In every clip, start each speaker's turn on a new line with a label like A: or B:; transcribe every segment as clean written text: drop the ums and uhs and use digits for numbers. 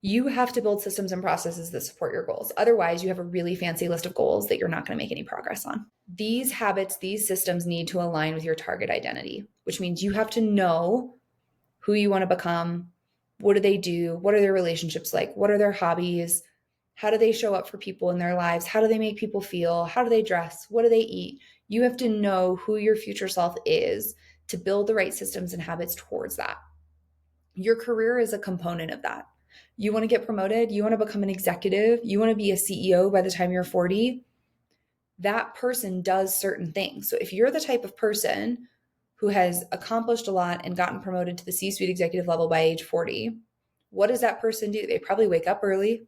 A: You have to build systems and processes that support your goals. Otherwise, you have a really fancy list of goals that you're not going to make any progress on. These habits, these systems need to align with your target identity, which means you have to know who you want to become. What do they do? What are their relationships like? What are their hobbies? How do they show up for people in their lives? How do they make people feel? How do they dress? What do they eat? You have to know who your future self is to build the right systems and habits towards that. Your career is a component of that. You want to get promoted, you want to become an executive, you want to be a CEO by the time you're 40. That person does certain things. So if you're the type of person who has accomplished a lot and gotten promoted to the C-suite executive level by age 40, what does that person do? They probably wake up early.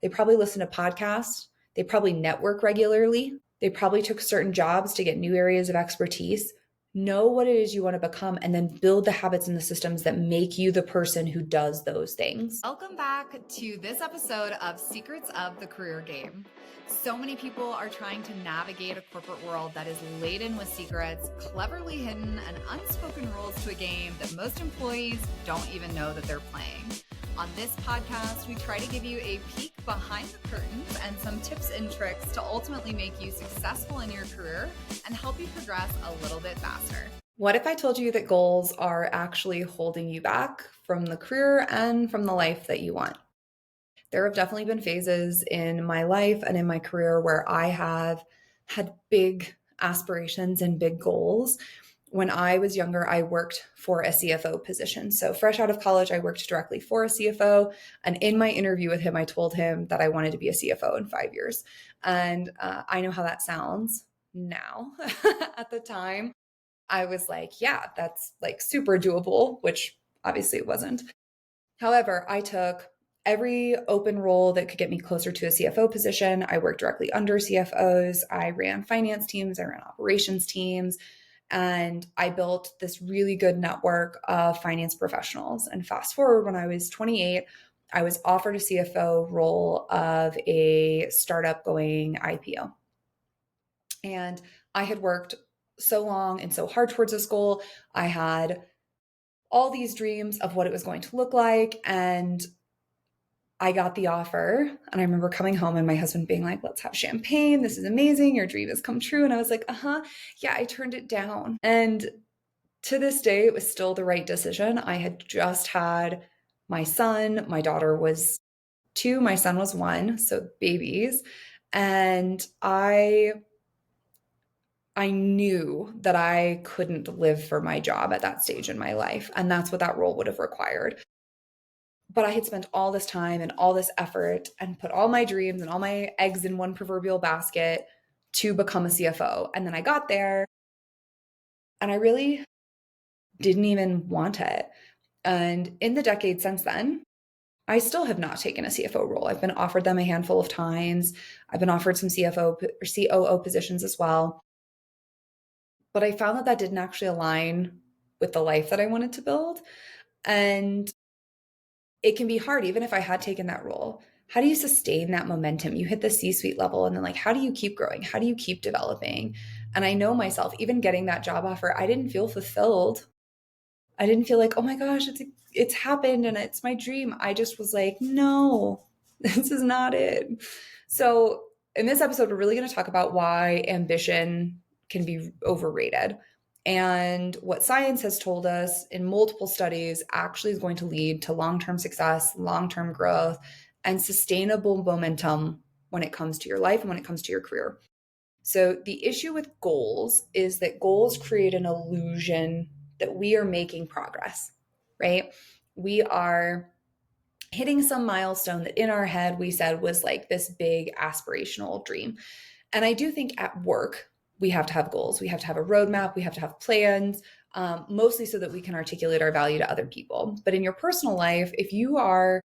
A: They probably listen to podcasts. They probably network regularly. They probably took certain jobs to get new areas of expertise. Know what it is you want to become and then build the habits and the systems that make you the person who does those things.
B: Welcome back to this episode of Secrets of the Career Game. So many people are trying to navigate a corporate world that is laden with secrets, cleverly hidden, and unspoken rules to a game that most employees don't even know that they're playing. On this podcast, we try to give you a peek behind the curtains and some tips and tricks to ultimately make you successful in your career and help you progress a little bit faster.
A: What if I told you that goals are actually holding you back from the career and from the life that you want? There have definitely been phases in my life and in my career where I have had big aspirations and big goals. When I was younger, I worked for a CFO position. So, fresh out of college, I worked directly for a CFO. And in my interview with him, I told him that I wanted to be a CFO in 5 years. And I know how that sounds now. At the time, I was like, yeah, that's like super doable, which obviously it wasn't. However, I took every open role that could get me closer to a CFO position. I worked directly under CFOs. I ran finance teams, I ran operations teams, and I built this really good network of finance professionals. And fast forward, when I was 28, I was offered a CFO role of a startup going IPO. And I had worked so long and so hard towards this goal. I had all these dreams of what it was going to look like. And I got the offer. And I remember coming home and my husband being like, let's have champagne. This is amazing. Your dream has come true. And I was like, yeah, I turned it down. And to this day, it was still the right decision. I had just had my son. My daughter was 2, my son was 1, so babies. And I knew that I couldn't live for my job at that stage in my life. And that's what that role would have required. But I had spent all this time and all this effort and put all my dreams and all my eggs in one proverbial basket to become a CFO. And then I got there and I really didn't even want it. And in the decade since then, I still have not taken a CFO role. I've been offered them a handful of times. I've been offered some CFO or COO positions as well. But I found that that didn't actually align with the life that I wanted to build. And it can be hard, even if I had taken that role. How do you sustain that momentum? You hit the C-suite level, and then, like, how do you keep growing? How do you keep developing? And I know myself, even getting that job offer, I didn't feel fulfilled. I didn't feel like, oh my gosh, it's happened and it's my dream. I just was like, no, this is not it. So in this episode, we're really going to talk about why ambition can be overrated and what science has told us in multiple studies actually is going to lead to long-term success, long-term growth, and sustainable momentum when it comes to your life and when it comes to your career. So the issue with goals is that goals create an illusion that we are making progress, right? We are hitting some milestone that in our head we said was like this big aspirational dream. And I do think at work, we have to have goals. We have to have a roadmap. We have to have plans, mostly so that we can articulate our value to other people. But in your personal life, if you are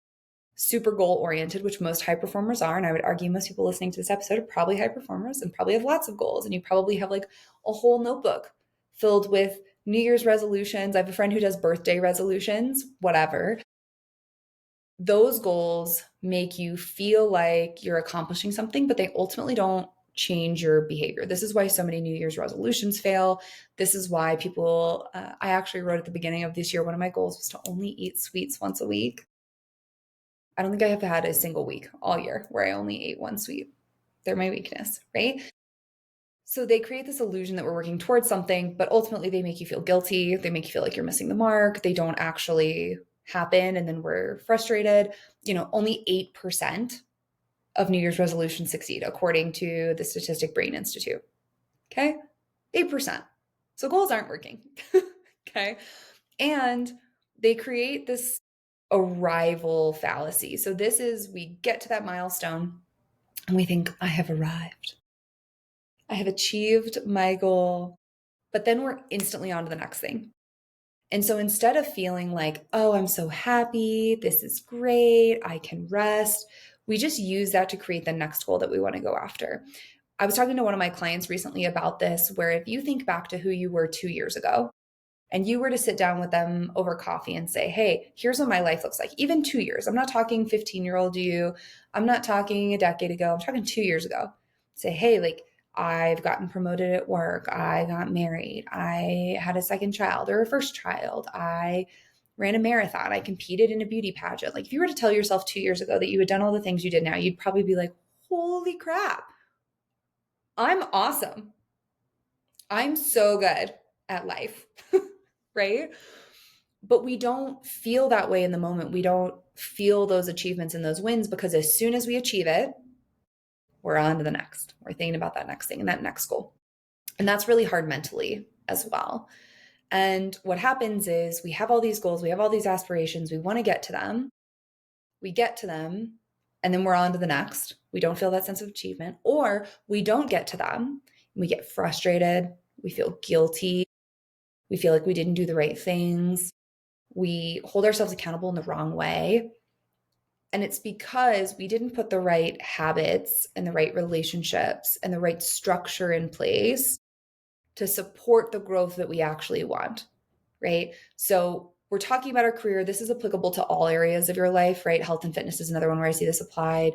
A: super goal oriented, which most high performers are, and I would argue most people listening to this episode are probably high performers and probably have lots of goals, and you probably have like a whole notebook filled with New Year's resolutions. I have a friend who does birthday resolutions, whatever. Those goals make you feel like you're accomplishing something, but they ultimately don't change your behavior. This is why so many New Year's resolutions fail. This is why people, I actually wrote at the beginning of this year, one of my goals was to only eat sweets once a week. I don't think I have had a single week all year where I only ate one sweet. They're my weakness, right? So they create this illusion that we're working towards something, but ultimately they make you feel guilty. They make you feel like you're missing the mark. They don't actually happen. And then we're frustrated. Only 8% of New Year's resolutions succeed, according to the Statistic Brain Institute. Okay. 8%. So goals aren't working. Okay. And they create this arrival fallacy. So this is, we get to that milestone and we think, I have arrived. I have achieved my goal. But then we're instantly on to the next thing. And so instead of feeling like, oh, I'm so happy, this is great, I can rest, we just use that to create the next goal that we want to go after. I was talking to one of my clients recently about this, where if you think back to who you were 2 years ago, and you were to sit down with them over coffee and say, hey, here's what my life looks like, even 2 years. I'm not talking 15-year-old you. I'm not talking a decade ago. I'm talking 2 years ago. Say, hey, like, I've gotten promoted at work. I got married. I had a second child or a first child. I ran a marathon. I competed in a beauty pageant. Like, if you were to tell yourself 2 years ago that you had done all the things you did now, you'd probably be like, holy crap, I'm awesome. I'm so good at life, right? But we don't feel that way in the moment. We don't feel those achievements and those wins, because as soon as we achieve it, we're on to the next. We're thinking about that next thing and that next goal. And that's really hard mentally as well. And what happens is we have all these goals, we have all these aspirations, we want to get to them. We get to them, and then we're on to the next. We don't feel that sense of achievement, or we don't get to them. We get frustrated. We feel guilty. We feel like we didn't do the right things. We hold ourselves accountable in the wrong way. And it's because we didn't put the right habits and the right relationships and the right structure in place to support the growth that we actually want, right? So we're talking about our career. This is applicable to all areas of your life, right? Health and fitness is another one where I see this applied.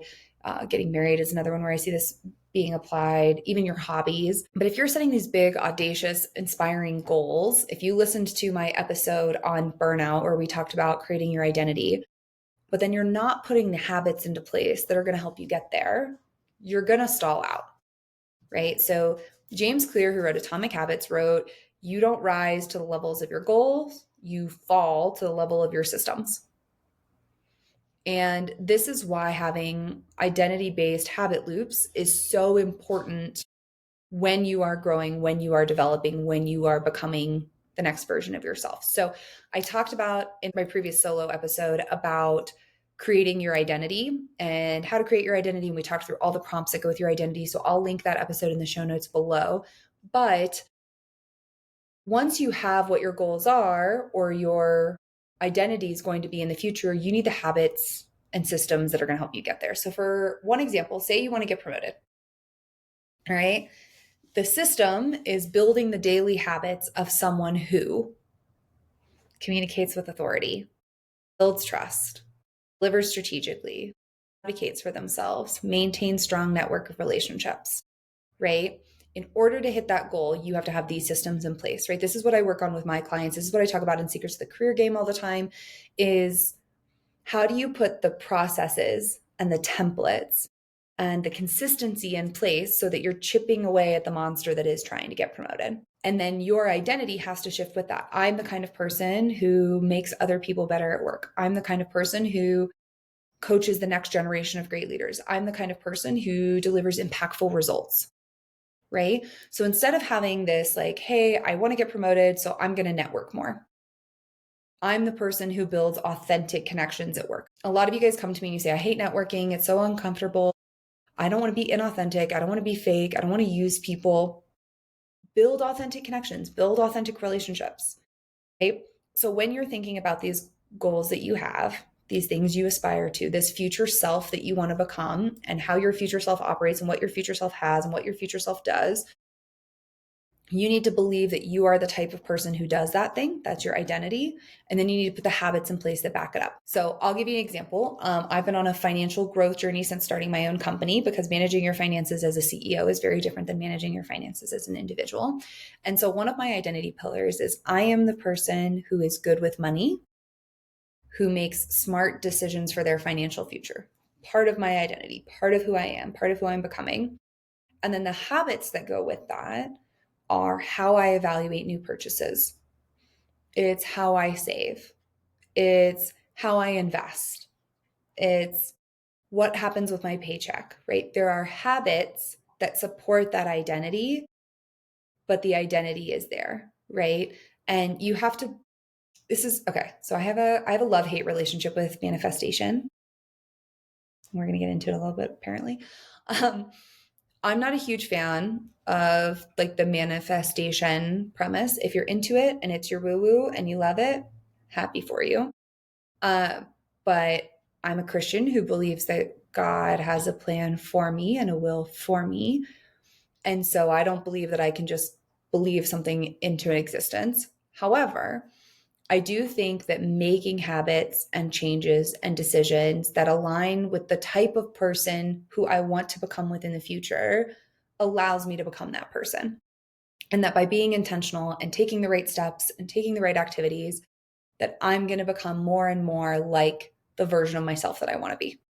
A: Getting married is another one where I see this being applied, even your hobbies. But if you're setting these big, audacious, inspiring goals, if you listened to my episode on burnout where we talked about creating your identity, but then you're not putting the habits into place that are going to help you get there, you're going to stall out, right? So James Clear, who wrote Atomic Habits, wrote, you don't rise to the levels of your goals, you fall to the level of your systems. And this is why having identity-based habit loops is so important when you are growing, when you are developing, when you are becoming the next version of yourself. So I talked about in my previous solo episode about creating your identity and how to create your identity. And we talked through all the prompts that go with your identity. So I'll link that episode in the show notes below. But once you have what your goals are or your identity is going to be in the future, you need the habits and systems that are going to help you get there. So for one example, say you want to get promoted. All right. The system is building the daily habits of someone who communicates with authority, builds trust, delivers strategically, advocates for themselves, maintains strong network of relationships, right? In order to hit that goal, you have to have these systems in place, right? This is what I work on with my clients. This is what I talk about in Secrets of the Career Game all the time, is how do you put the processes and the templates and the consistency in place so that you're chipping away at the monster that is trying to get promoted. And then your identity has to shift with that. I'm the kind of person who makes other people better at work. I'm the kind of person who coaches the next generation of great leaders. I'm the kind of person who delivers impactful results, right? So instead of having this like, hey, I want to get promoted, so I'm going to network more. I'm the person who builds authentic connections at work. A lot of you guys come to me and you say, I hate networking. It's so uncomfortable. I don't want to be inauthentic. I don't want to be fake. I don't want to use people. Build authentic connections, build authentic relationships, right? So when you're thinking about these goals that you have, these things you aspire to, this future self that you want to become, and how your future self operates and what your future self has and what your future self does, you need to believe that you are the type of person who does that thing. That's your identity. And then you need to put the habits in place that back it up. So I'll give you an example. I've been on a financial growth journey since starting my own company, because managing your finances as a CEO is very different than managing your finances as an individual. And so one of my identity pillars is I am the person who is good with money, who makes smart decisions for their financial future. Part of my identity, part of who I am, part of who I'm becoming. And then the habits that go with that are how I evaluate new purchases. It's how I save. It's how I invest. It's what happens with my paycheck, right? There are habits that support that identity, but the identity is there, right? And you have to, this is okay. So I have a love-hate relationship with manifestation. We're going to get into it a little bit apparently. Um, I'm not a huge fan of like the manifestation premise. If you're into it and it's your woo-woo and you love it, happy for you. Uh, but I'm a Christian who believes that God has a plan for me and a will for me. And so I don't believe that I can just believe something into existence. However, I do think that making habits and changes and decisions that align with the type of person who I want to become within the future allows me to become that person. And that by being intentional and taking the right steps and taking the right activities, that I'm going to become more and more like the version of myself that I want to be.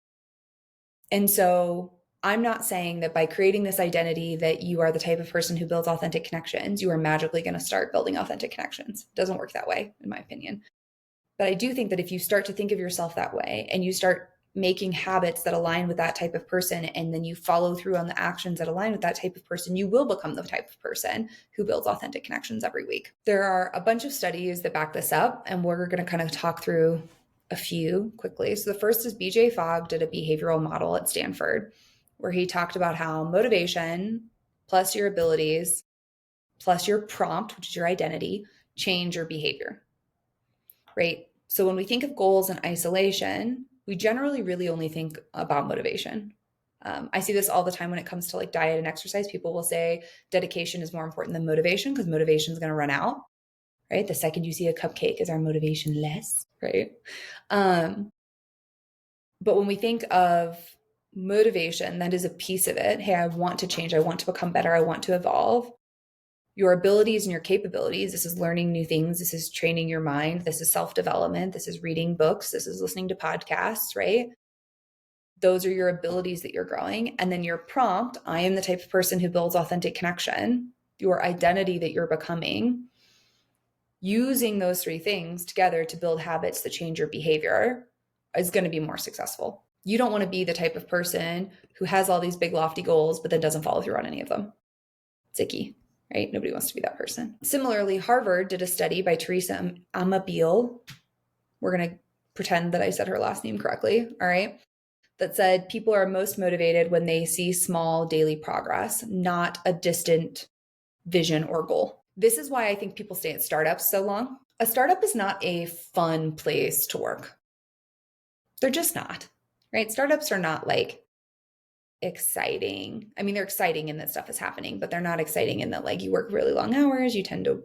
A: And so I'm not saying that by creating this identity that you are the type of person who builds authentic connections, you are magically going to start building authentic connections. It doesn't work that way, in my opinion. But I do think that if you start to think of yourself that way and you start making habits that align with that type of person, and then you follow through on the actions that align with that type of person, you will become the type of person who builds authentic connections every week. There are a bunch of studies that back this up, and we're going to kind of talk through a few quickly. So the first is BJ Fogg did a behavioral model at Stanford where he talked about how motivation plus your abilities plus your prompt, which is your identity, change your behavior, right? So when we think of goals in isolation, we generally really only think about motivation. I see this all the time when it comes to like diet and exercise. People will say dedication is more important than motivation because motivation is going to run out, right? The second you see a cupcake, is our motivation less, right? Um, but when we think of motivation, that is a piece of it. Hey, I want to change. I want to become better. I want to evolve. Your abilities and your capabilities. This is learning new things. This is training your mind. This is self-development. This is reading books. This is listening to podcasts, right? Those are your abilities that you're growing. And then your prompt, I am the type of person who builds authentic connection, your identity that you're becoming, using those three things together to build habits that change your behavior is going to be more successful. You don't want to be the type of person who has all these big lofty goals, but then doesn't follow through on any of them. It's icky, right? Nobody wants to be that person. Similarly, Harvard did a study by Teresa Amabile. We're going to pretend that I said her last name correctly, all right? That said people are most motivated when they see small daily progress, not a distant vision or goal. This is why I think people stay at startups so long. A startup is not a fun place to work. They're just not, right? Startups are not like exciting. I mean, they're exciting in that stuff is happening, but they're not exciting in that like you work really long hours, you tend to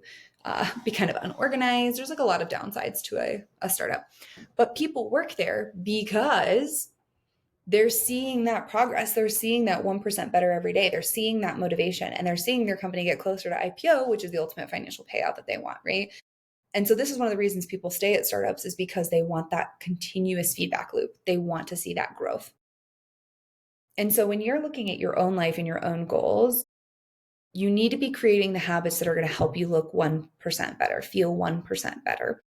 A: be kind of unorganized. There's like a lot of downsides to a startup. But people work there because they're seeing that progress. They're seeing that 1% better every day. They're seeing that motivation and they're seeing their company get closer to IPO, which is the ultimate financial payout that they want, right? And so this is one of the reasons people stay at startups is because they want that continuous feedback loop. They want to see that growth. And so when you're looking at your own life and your own goals, you need to be creating the habits that are going to help you look 1% better, feel 1% better.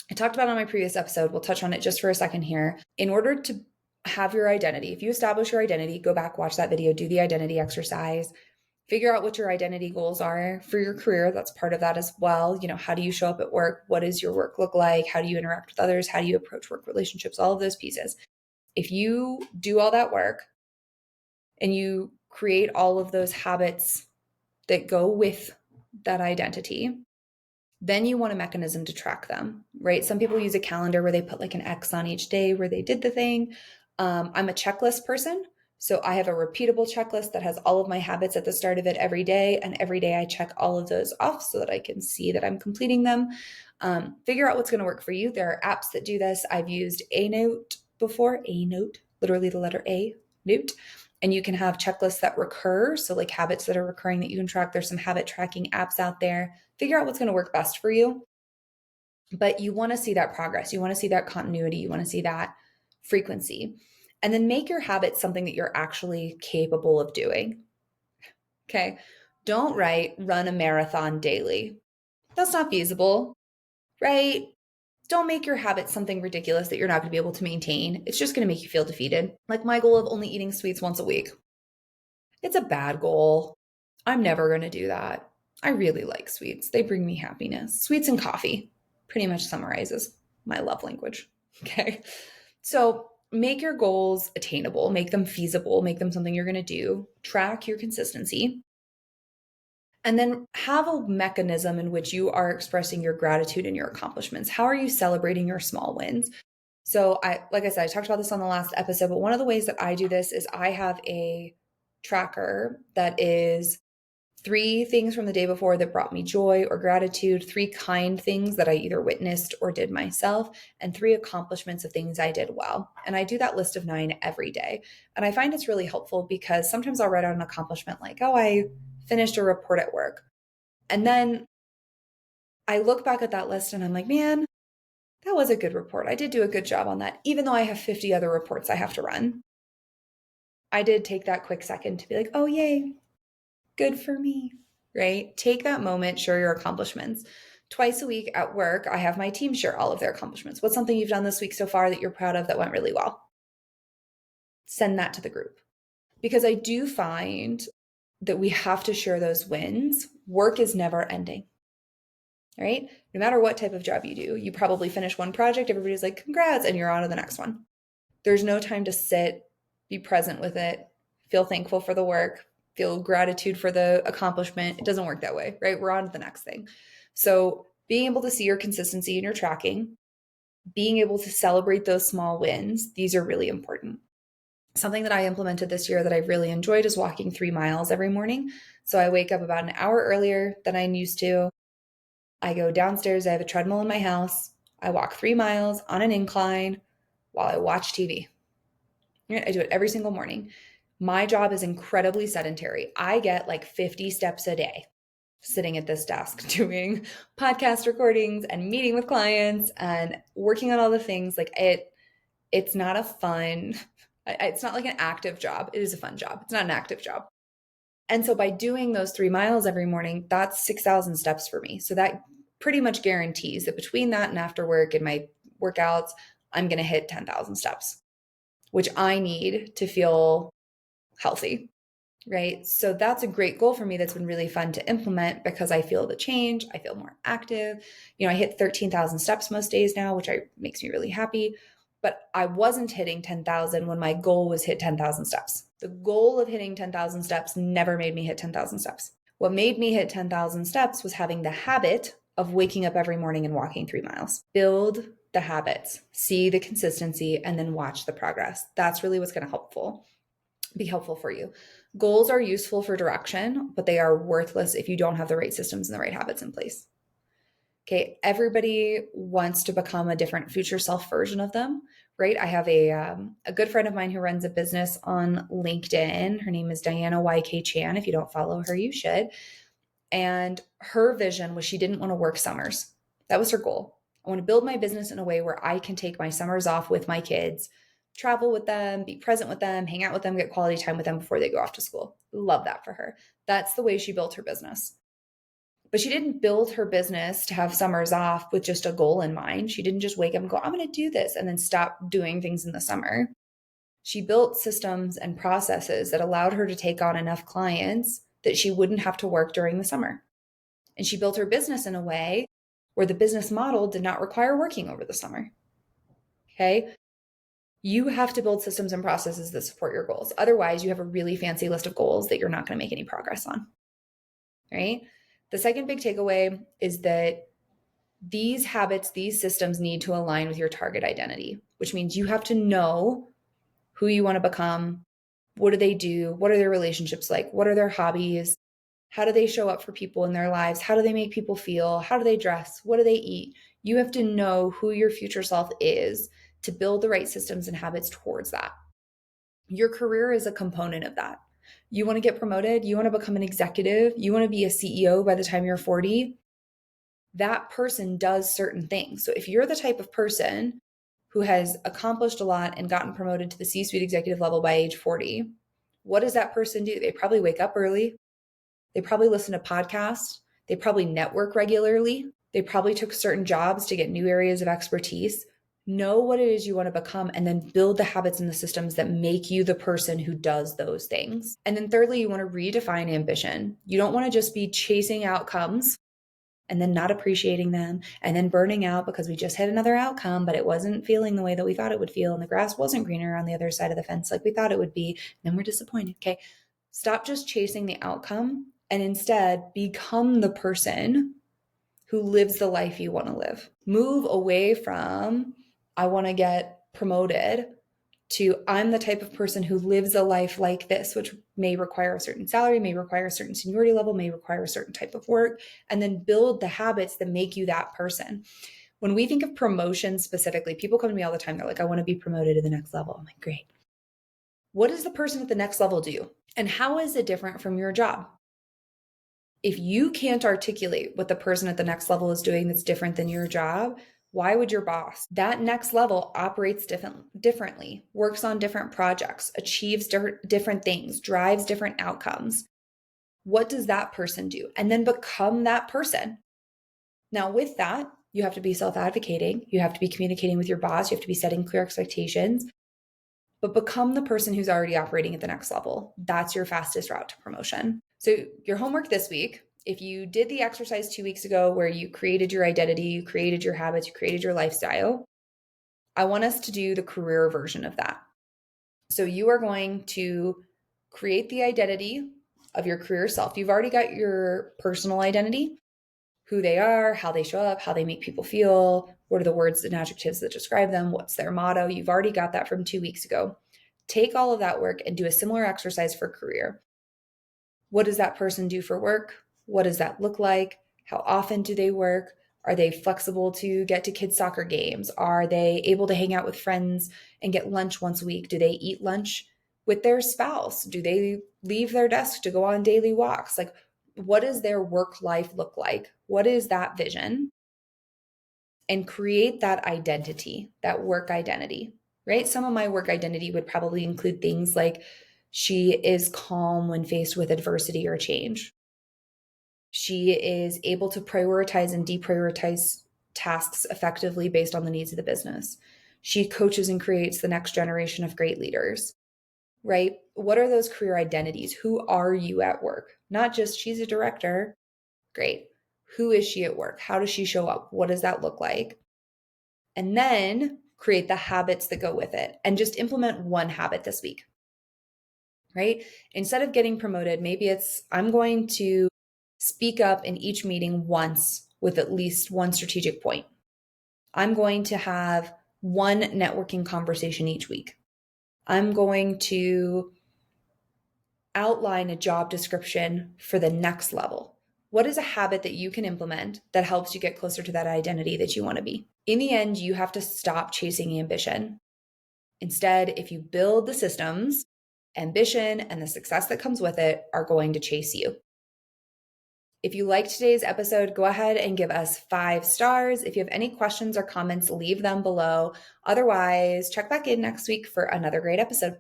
A: I talked about it on my previous episode. We'll touch on it just for a second here. In order to have your identity, if you establish your identity, go back, watch that video, do the identity exercise, figure out what your identity goals are for your career. That's part of that as well. You know, how do you show up at work? What does your work look like? How do you interact with others? How do you approach work relationships? All of those pieces. If you do all that work and you create all of those habits that go with that identity, then you want a mechanism to track them, right? Some people use a calendar where they put like an X on each day where they did the thing. I'm a checklist person. So I have a repeatable checklist that has all of my habits at the start of it every day. And every day I check all of those off so that I can see that I'm completing them. Figure out what's going to work for you. There are apps that do this. I've used A Note before, A Note, literally the letter A, Note. And you can have checklists that recur. So like habits that are recurring that you can track. There's some habit tracking apps out there. Figure out what's going to work best for you. But you want to see that progress. You want to see that continuity. You want to see that frequency. And then make your habits something that you're actually capable of doing. Okay. Don't write, run a marathon daily. That's not feasible, right? Don't make your habits something ridiculous that you're not going to be able to maintain. It's just going to make you feel defeated. Like my goal of only eating sweets once a week. It's a bad goal. I'm never going to do that. I really like sweets. They bring me happiness. Sweets and coffee pretty much summarizes my love language. Okay. So make your goals attainable, make them feasible, make them something you're going to do, track your consistency, and then have a mechanism in which you are expressing your gratitude and your accomplishments. How are you celebrating your small wins? So like I said, I talked about this on the last episode, but one of the ways that I do this is I have a tracker that is 3 things from the day before that brought me joy or gratitude, 3 kind things that I either witnessed or did myself, and 3 accomplishments of things I did well. And I do that list of 9 every day. And I find it's really helpful because sometimes I'll write out an accomplishment like, oh, I finished a report at work. And then I look back at that list and I'm like, man, that was a good report. I did do a good job on that, even though I have 50 other reports I have to run. I did take that quick second to be like, oh, yay, good for me, right? Take that moment, share your accomplishments. Twice a week at work, I have my team share all of their accomplishments. What's something you've done this week so far that you're proud of that went really well? Send that to the group. Because I do find that we have to share those wins. Work is never ending, right? No matter what type of job you do, you probably finish one project, everybody's like, congrats, and you're on to the next one. There's no time to sit, be present with it, feel thankful for the work, feel gratitude for the accomplishment. It doesn't work that way, right? We're on to the next thing. So being able to see your consistency in your tracking, being able to celebrate those small wins, these are really important. Something that I implemented this year that I've really enjoyed is walking 3 miles every morning. So I wake up about an hour earlier than I used to. I go downstairs. I have a treadmill in my house. I walk 3 miles on an incline while I watch TV. I do it every single morning. My job is incredibly sedentary. I get like 50 steps a day sitting at this desk doing podcast recordings and meeting with clients and working on all the things. Like it's not a fun, it's not like an active job. It is a fun job. It's not an active job. And so by doing those 3 miles every morning, that's 6,000 steps for me. So that pretty much guarantees that between that and after work and my workouts, I'm going to hit 10,000 steps, which I need to feel healthy, right? So that's a great goal for me that's been really fun to implement because I feel the change. I feel more active. I hit 13,000 steps most days now, which makes me really happy. But I wasn't hitting 10,000 when my goal was hit 10,000 steps. The goal of hitting 10,000 steps never made me hit 10,000 steps. What made me hit 10,000 steps was having the habit of waking up every morning and walking 3 miles. Build the habits, see the consistency, and then watch the progress. That's really what's going to be helpful for you. Goals are useful for direction, but they are worthless if you don't have the right systems and the right habits in place. Okay, everybody wants to become a different future self version of them, right? I have a good friend of mine who runs a business on LinkedIn. Her name is Diana YK Chan. If you don't follow her, you should. And her vision was she didn't want to work summers. That was her goal. I want to build my business in a way where I can take my summers off with my kids, travel with them, be present with them, hang out with them, get quality time with them before they go off to school. Love that for her. That's the way she built her business. But she didn't build her business to have summers off with just a goal in mind. She didn't just wake up and go, I'm going to do this and then stop doing things in the summer. She built systems and processes that allowed her to take on enough clients that she wouldn't have to work during the summer. And she built her business in a way where the business model did not require working over the summer. Okay. You have to build systems and processes that support your goals. Otherwise, you have a really fancy list of goals that you're not going to make any progress on. Right? The second big takeaway is that these habits, these systems need to align with your target identity, which means you have to know who you want to become. What do they do? What are their relationships like? What are their hobbies? How do they show up for people in their lives? How do they make people feel? How do they dress? What do they eat? You have to know who your future self is to build the right systems and habits towards that. Your career is a component of that. You want to get promoted? You want to become an executive? You want to be a CEO by the time you're 40? that person does certain things. So if you're the type of person who has accomplished a lot and gotten promoted to the C-suite executive level by age 40, what does that person do? They probably wake up early. They probably listen to podcasts. They probably network regularly. They probably took certain jobs to get new areas of expertise. Know what it is you want to become, and then build the habits and the systems that make you the person who does those things. And then thirdly, you want to redefine ambition. You don't want to just be chasing outcomes and then not appreciating them and then burning out because we just had another outcome, but it wasn't feeling the way that we thought it would feel. And the grass wasn't greener on the other side of the fence like we thought it would be. And then we're disappointed. Okay. Stop just chasing the outcome and instead become the person who lives the life you want to live. Move away from, I want to get promoted, to I'm the type of person who lives a life like this, which may require a certain salary, may require a certain seniority level, may require a certain type of work, and then build the habits that make you that person. When we think of promotion specifically, people come to me all the time. They're like, I want to be promoted to the next level. I'm like, great. What does the person at the next level do? And how is it different from your job? If you can't articulate what the person at the next level is doing that's different than your job, why would your boss? That next level operates differently, works on different projects, achieves different things, drives different outcomes. What does that person do? And then become that person. Now, with that, you have to be self-advocating. You have to be communicating with your boss. You have to be setting clear expectations. But become the person who's already operating at the next level. That's your fastest route to promotion. So your homework this week, if you did the exercise 2 weeks ago where you created your identity, you created your habits, you created your lifestyle, I want us to do the career version of that. So you are going to create the identity of your career self. You've already got your personal identity, who they are, how they show up, how they make people feel, what are the words and adjectives that describe them, what's their motto. You've already got that from 2 weeks ago. Take all of that work and do a similar exercise for career. What does that person do for work? What does that look like? How often do they work? Are they flexible to get to kids' soccer games? Are they able to hang out with friends and get lunch once a week? Do they eat lunch with their spouse? Do they leave their desk to go on daily walks? Like, what does their work life look like? What is that vision? And create that identity, that work identity, right? Some of my work identity would probably include things like she is calm when faced with adversity or change. She is able to prioritize and deprioritize tasks effectively based on the needs of the business. She coaches and creates the next generation of great leaders, right? What are those career identities? Who are you at work? Not just she's a director. Great. Who is she at work? How does she show up? What does that look like? And then create the habits that go with it and just implement one habit this week, right? Instead of getting promoted, maybe it's I'm going to speak up in each meeting once with at least one strategic point. I'm going to have one networking conversation each week. I'm going to outline a job description for the next level. What is a habit that you can implement that helps you get closer to that identity that you want to be? In the end, you have to stop chasing ambition. Instead, if you build the systems, ambition and the success that comes with it are going to chase you. If you liked today's episode, go ahead and give us 5 stars. If you have any questions or comments, leave them below. Otherwise, check back in next week for another great episode.